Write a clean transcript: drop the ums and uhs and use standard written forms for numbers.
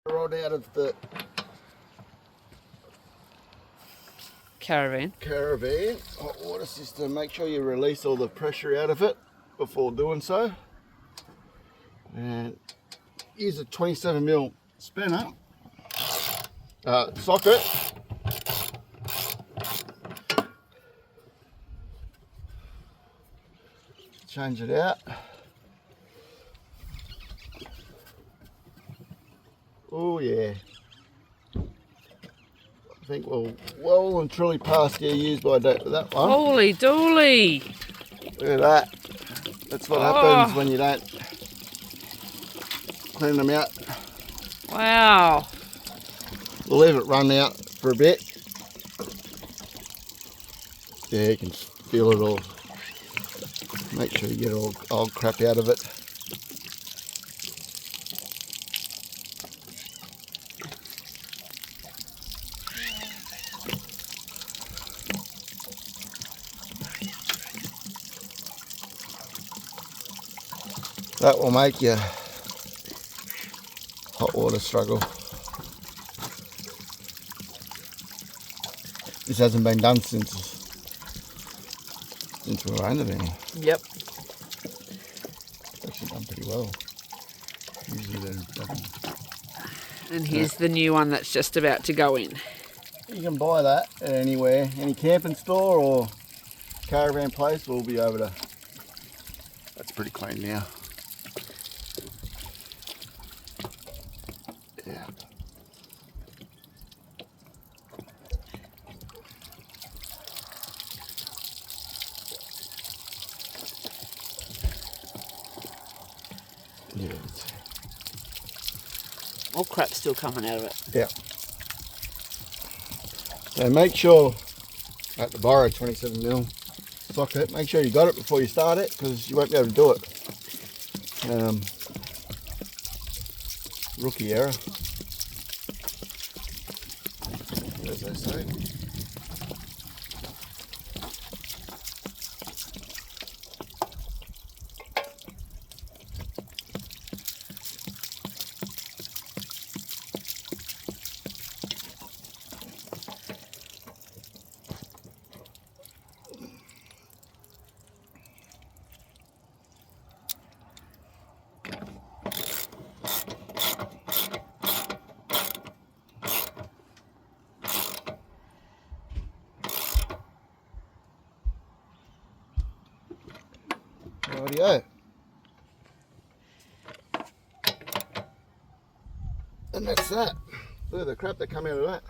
Rod out of the Caravan. hot water system. Make sure you release all the pressure out of it before doing so. And use a 27mm spinner socket. Change it out. Oh yeah. I think we're well and truly past gear used by that one. Holy dooly! Look at that. That's what happens when you don't clean them out. Wow. We'll leave it run out for a bit. Yeah, you can feel it all. Make sure you get all old crap out of it. That will make your hot water struggle. This hasn't been done since we've owned it any. Yep. It's actually done pretty well. Usually they're And here's the new one that's just about to go in. You can buy that anywhere, any camping store or caravan place will be able to. That's pretty clean now. Yeah. Yeah. All crap's still coming out of it. Yeah. So make sure at the borrow 27mm socket, make sure you got it before you start it because you won't be able to do it. Rookie error, as they say. Rightio. And that's that. Look at the crap that come out of that.